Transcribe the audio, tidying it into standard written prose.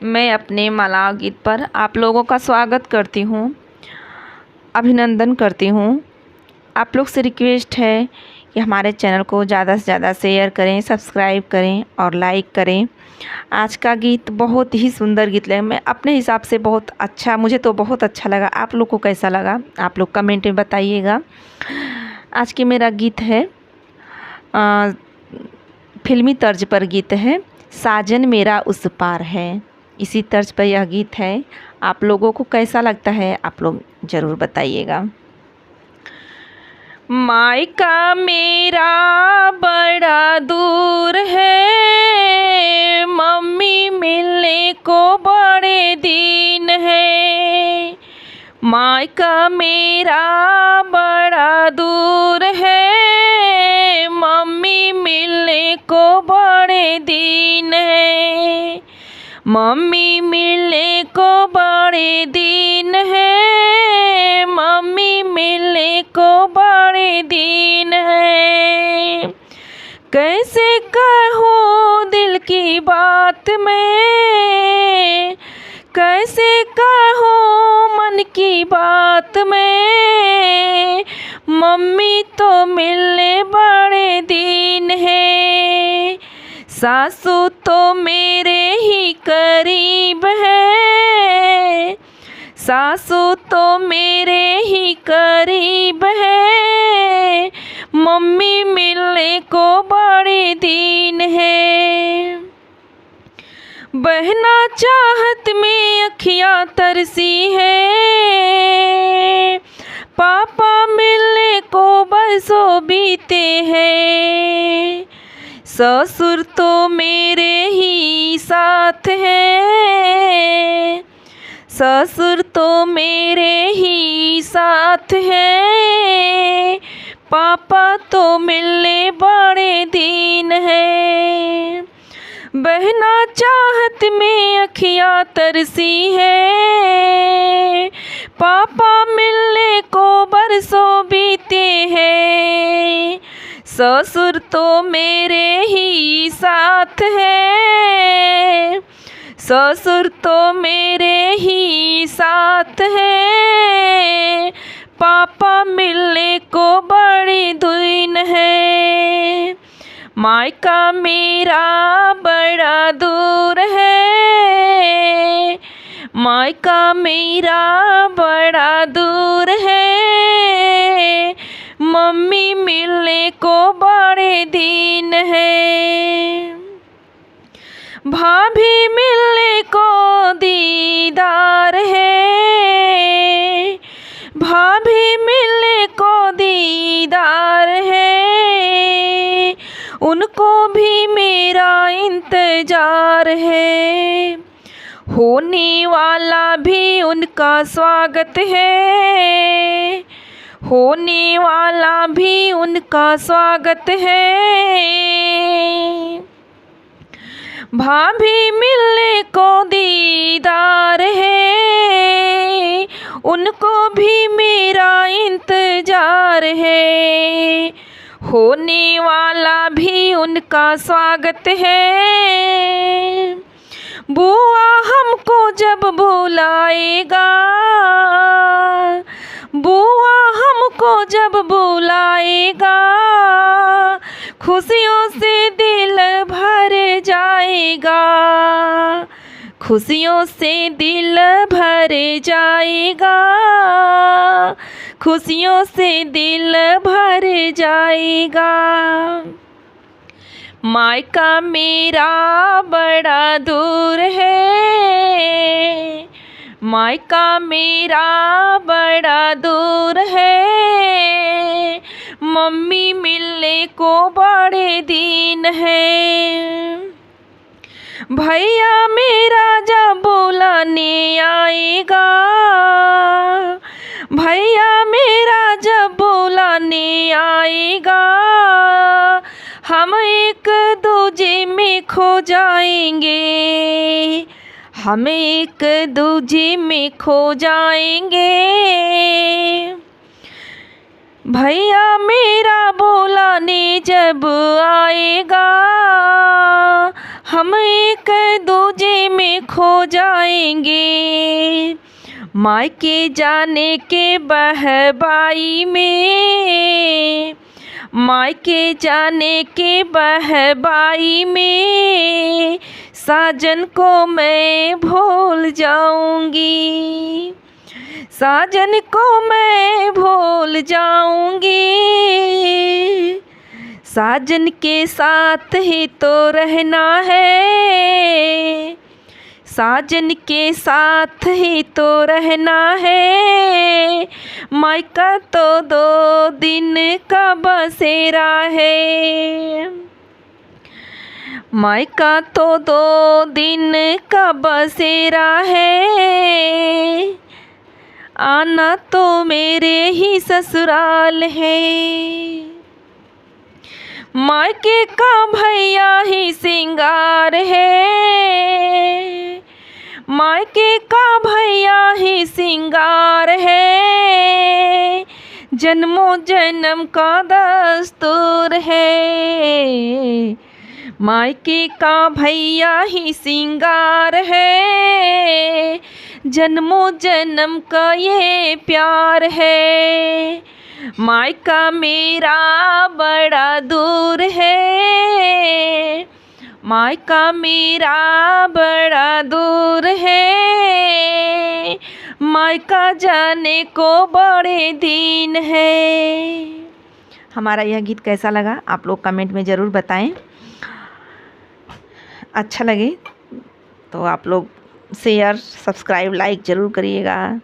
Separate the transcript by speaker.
Speaker 1: मैं अपने मलाव गीत पर आप लोगों का स्वागत करती हूँ, अभिनंदन करती हूँ। आप लोग से रिक्वेस्ट है कि हमारे चैनल को ज़्यादा से ज़्यादा शेयर करें, सब्सक्राइब करें और लाइक करें। आज का गीत बहुत ही सुंदर गीत लगा, मैं अपने हिसाब से बहुत अच्छा, मुझे तो बहुत अच्छा लगा। आप लोग को कैसा लगा आप लोग कमेंट में बताइएगा। आज के मेरा गीत है फिल्मी तर्ज पर गीत है, साजन मेरा उस पार है। इसी तर्ज पर यह गीत है। आप लोगों को कैसा लगता है आप लोग ज़रूर बताइएगा। मायका मेरा बड़ा दूर है, मम्मी मिलने को बड़े दिन है। मायका मेरा बड़ा दूर है, मम्मी मिलने को बड़े दिन है। मम्मी मिलने को बड़े दिन है, मम्मी मिलने को बड़े दिन है। कैसे कहूँ दिल की बात में, कैसे कहूँ मन की बात में। मम्मी तो मिलने बड़े दिन है, सासू तो मेरे ही करीब है। सासू तो मेरे ही करीब है, मम्मी मिलने को बड़े दिन है। बहना चाहत में अखियाँ तरसी है, पापा मिलने को बरसों बीते हैं। ससुर तो मेरे ही साथ है, ससुर तो मेरे ही साथ है। पापा तो मिलने बड़े दिन है। बहना चाहत में अखियाँ तरसी है, पापा मिलने को बरसों बीते हैं। ससुर तो मेरे ही साथ है, ससुर तो मेरे ही साथ है। पापा मिलने को बड़ी दिन है। मायका मेरा बड़ा दूर है, मायका मेरा बड़ा दूर है। मम्मी मिलने को बड़े दिन है। भाभी मिलने को दीदार है, भाभी मिलने को दीदार है। उनको भी मेरा इंतजार है, होने वाला भी उनका स्वागत है। होने वाला भी उनका स्वागत है। भाभी मिलने को दीदार है, उनको भी मेरा इंतजार है। होने वाला भी उनका स्वागत है। बुआ हमको जब बुलाएगा, बुआ हमको जब बुलाएगा, खुशियों से दिल भर जाएगा। खुशियों से दिल भर जाएगा, खुशियों से दिल भर जाएगा। मायका मेरा बड़ा दूर है, मायका मेरा बड़ा दूर है। मम्मी मिलने को बड़े दिन है। भैया मेरा जब बुलाने आएगा, भैया मेरा जब बुलाने आएगा, हम एक दूजे में खो जाएंगे। हम एक दूजे में खो जाएंगे। भैया मेरा बुलाने जब आएगा, हम एक दूजे में खो खो जाएंगे। मायके जाने के बहबाई में, मायके जाने के बहबाई में, साजन को मैं भूल जाऊंगी, साजन को मैं भूल जाऊंगी। साजन के साथ ही तो रहना है, साजन के साथ ही तो रहना है। मायका तो 2 दिन का बसेरा है, मायका तो 2 दिन का बसेरा है। आना तो मेरे ही ससुराल है। मायके का भैया ही सिंगार है, मायके का भैया ही सिंगार है। जन्मों जन्म का दस्तूर है, मायके का भैया ही सिंगार है। जन्मों जन्म का ये प्यार है। मायका मेरा बड़ा दूर है, मायका मेरा बड़ा दूर है। मायका जाने को बड़े दिन है। हमारा यह गीत कैसा लगा आप लोग कमेंट में ज़रूर बताएं। अच्छा लगे तो आप लोग शेयर, सब्सक्राइब, लाइक ज़रूर करिएगा।